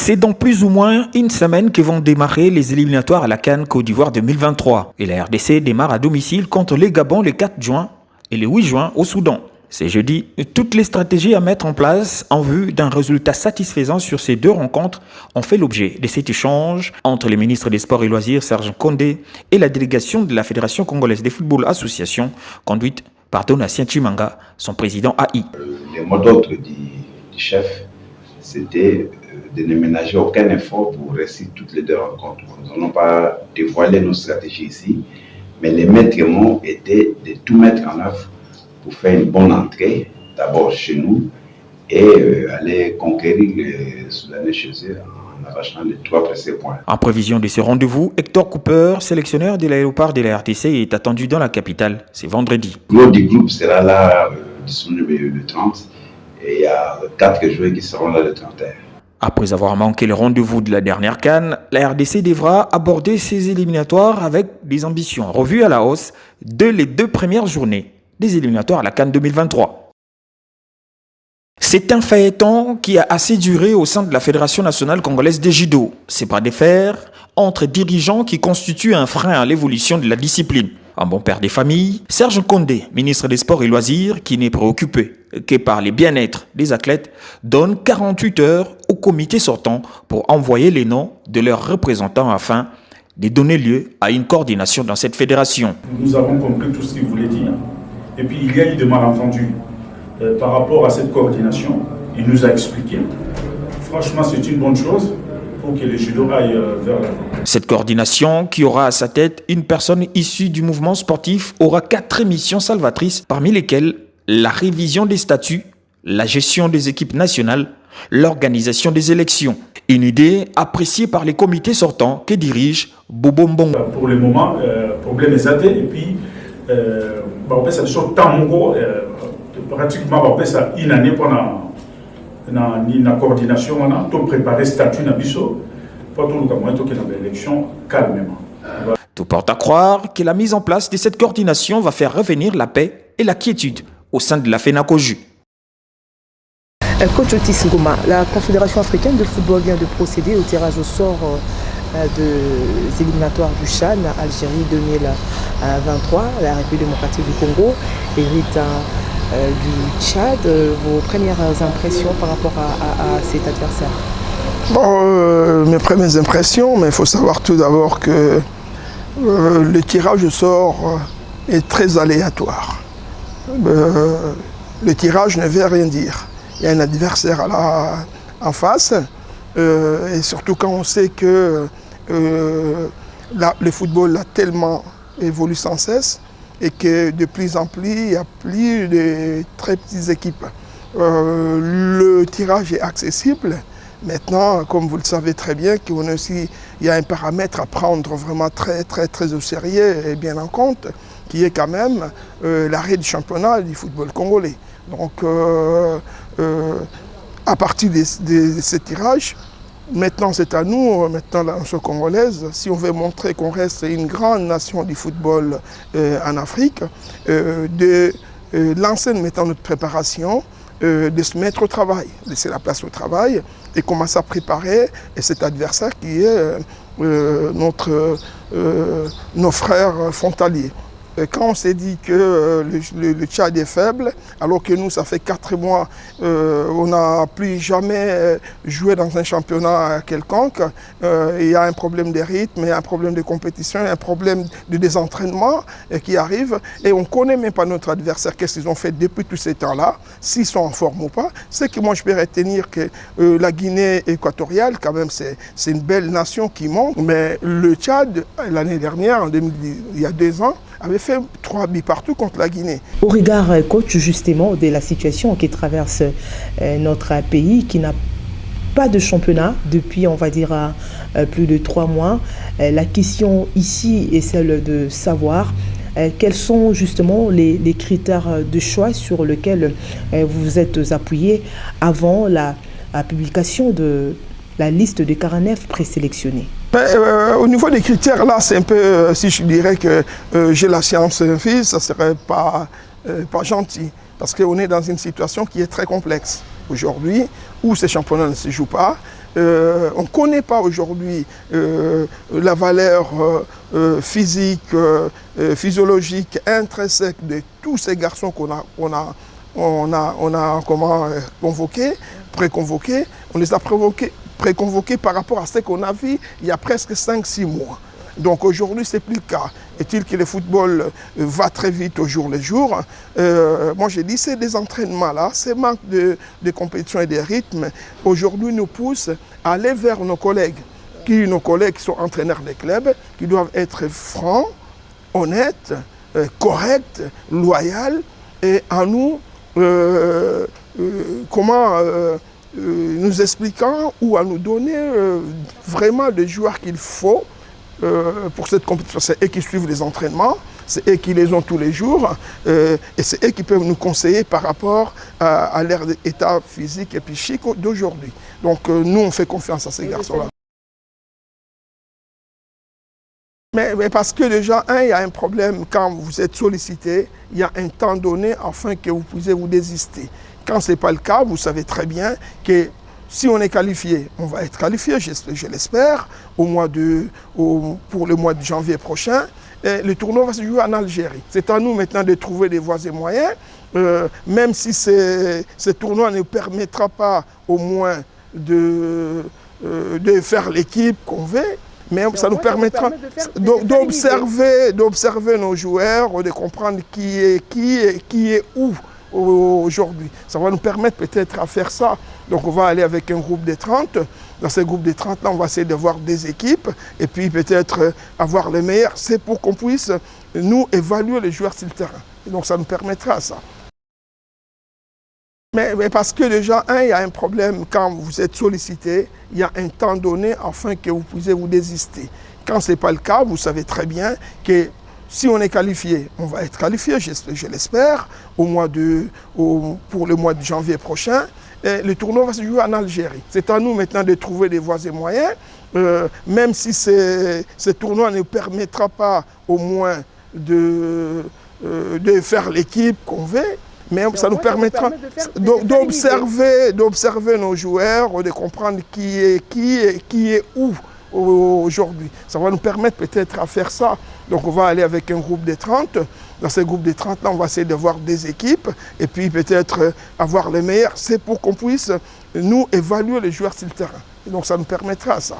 C'est dans plus ou moins une semaine que vont démarrer les éliminatoires à la CAN Côte d'Ivoire 2023. Et la RDC démarre à domicile contre les Gabon le 4 juin et le 8 juin au Soudan. C'est jeudi. Toutes les stratégies à mettre en place en vue d'un résultat satisfaisant sur ces deux rencontres ont fait l'objet de cet échange entre le ministre des Sports et Loisirs, Serge Kondé, et la délégation de la Fédération congolaise de football association, conduite par Donatien Chimanga, son président AI. Le mot d'ordre du chef, c'était de ne ménager aucun effort pour réussir toutes les deux rencontres. Nous n'allons pas dévoiler nos stratégies ici, mais les maîtres mots étaient de tout mettre en œuvre pour faire une bonne entrée, d'abord chez nous, et aller conquérir les Soudanais chez eux en arrachant les 3 précieux points. En prévision de ce rendez-vous, Hector Cooper, sélectionneur de l'aéroport de la RDC, est attendu dans la capitale. C'est vendredi. L'autre du groupe sera là disponible le 30, et il y a 4 joueurs qui seront là le 31. Après avoir manqué le rendez-vous de la dernière CAN, la RDC devra aborder ses éliminatoires avec des ambitions revues à la hausse dès les 2 premières journées des éliminatoires à la CAN 2023. C'est un feuilleton qui a assez duré au sein de la Fédération nationale congolaise de judo. C'est pas de fer entre dirigeants qui constituent un frein à l'évolution de la discipline. Un bon père des familles, Serge Kondé, ministre des Sports et Loisirs, qui n'est préoccupé que par les bien-être des athlètes, donne 48 heures au comité sortant pour envoyer les noms de leurs représentants afin de donner lieu à une coordination dans cette fédération. Nous avons compris tout ce qu'il voulait dire. Et puis il y a eu des malentendus par rapport à cette coordination. Il nous a expliqué. Franchement, c'est une bonne chose pour que les judo aillent vers l'avant. Cette coordination, qui aura à sa tête une personne issue du mouvement sportif, aura 4 missions salvatrices, parmi lesquelles la révision des statuts, la gestion des équipes nationales, l'organisation des élections. Une idée appréciée par les comités sortants que dirige Bobo Mbongo. Pour le moment, le problème est athée. Et puis, ça sort Tamongo, pratiquement une année pendant la coordination, on a tout préparé statut Nabiso pour tout le monde qui a l'élection calmement. Tout porte à croire que la mise en place de cette coordination va faire revenir la paix et la quiétude au sein de la FENACOJU. Coach Otis Ngoma, la Confédération africaine de football vient de procéder au tirage au sort des éliminatoires du CHAN, Algérie 2023, la République démocratique du Congo hérite du Tchad. Vos premières impressions par rapport à cet adversaire? Bon, mes premières impressions, mais il faut savoir tout d'abord que le tirage au sort est très aléatoire. Le tirage ne veut rien dire. Il y a un adversaire là en face, et surtout quand on sait que le football a tellement évolué sans cesse et que de plus en plus, il y a plus de très petites équipes. Le tirage est accessible. Maintenant, comme vous le savez très bien, il y a un paramètre à prendre vraiment très au sérieux et bien en compte, qui est quand même l'arrêt du championnat du football congolais. Donc, à partir de ce tirage, maintenant c'est à nous, maintenant la nation congolaise, si on veut montrer qu'on reste une grande nation du football en Afrique, de lancer maintenant notre préparation, de se mettre au travail, laisser la place au travail et commencer à préparer cet adversaire qui est nos frères frontaliers. Quand on s'est dit que le Tchad est faible, alors que nous, ça fait 4 mois, on n'a plus jamais joué dans un championnat quelconque, il y a un problème de rythme, il y a un problème de compétition, il y a un problème de désentraînement qui arrive, et on ne connaît même pas notre adversaire, qu'est-ce qu'ils ont fait depuis tout ce temps-là, s'ils sont en forme ou pas. C'est que moi, je peux retenir que la Guinée équatoriale, quand même, c'est une belle nation qui monte, mais le Tchad, l'année dernière, il y a 2 ans, avait fait 3 buts partout contre la Guinée. Au regard, coach, justement, de la situation qui traverse notre pays, qui n'a pas de championnat depuis, on va dire, plus de 3 mois, la question ici est celle de savoir quels sont justement les critères de choix sur lesquels vous vous êtes appuyé avant la publication de la liste des 49 présélectionnés. Au niveau des critères, là, c'est un peu, si je dirais que j'ai la science infuse, ça ne serait pas gentil. Parce qu'on est dans une situation qui est très complexe aujourd'hui, où ces championnats ne se jouent pas, on ne connaît pas aujourd'hui la valeur physique, physiologique, intrinsèque de tous ces garçons qu'on a préconvoqués. On les a préconvoqués par rapport à ce qu'on a vu il y a presque 5-6 mois. Donc aujourd'hui, ce n'est plus le cas. Est-il que le football va très vite au jour le jour? Moi, j'ai dit, c'est des entraînements-là, ces manques de compétition et de rythme, aujourd'hui nous poussent à aller vers nos collègues qui sont entraîneurs des clubs, qui doivent être francs, honnêtes, corrects, loyaux, et à nous, nous expliquant ou à nous donner vraiment les joueurs qu'il faut pour cette compétition. C'est eux qui suivent les entraînements, c'est eux qui les ont tous les jours, et c'est eux qui peuvent nous conseiller par rapport à leur état physique et psychique d'aujourd'hui. Donc nous, on fait confiance à ces garçons-là. Mais parce que déjà, il y a un problème quand vous êtes sollicité, il y a un temps donné afin que vous puissiez vous désister. Quand ce n'est pas le cas, vous savez très bien que si on est qualifié, on va être qualifié, je l'espère, pour le mois de janvier prochain. Et le tournoi va se jouer en Algérie. C'est à nous maintenant de trouver des voies et moyens, même si ce tournoi ne permettra pas au moins de faire l'équipe qu'on veut, mais ça nous permettra d'observer nos joueurs, de comprendre qui est où aujourd'hui. Ça va nous permettre peut-être à faire ça. Donc on va aller avec un groupe de 30. Dans ce groupe de 30-là, on va essayer de voir des équipes et puis peut-être avoir les meilleurs. C'est pour qu'on puisse nous évaluer les joueurs sur le terrain. Et donc ça nous permettra ça. Mais parce que déjà, il y a un problème quand vous êtes sollicité, il y a un temps donné afin que vous puissiez vous désister. Quand ce n'est pas le cas, vous savez très bien que si on est qualifié, on va être qualifié, je l'espère, pour le mois de janvier prochain. Et le tournoi va se jouer en Algérie. C'est à nous maintenant de trouver des voies et moyens, même si ce tournoi ne permettra pas au moins de faire l'équipe qu'on veut, mais ça nous permettra d'observer nos joueurs, de comprendre qui est où aujourd'hui. Ça va nous permettre peut-être à faire ça. Donc on va aller avec un groupe de 30. Dans ce groupe de 30-là, on va essayer de voir des équipes et puis peut-être avoir les meilleurs. C'est pour qu'on puisse nous évaluer les joueurs sur le terrain. Et donc ça nous permettra ça.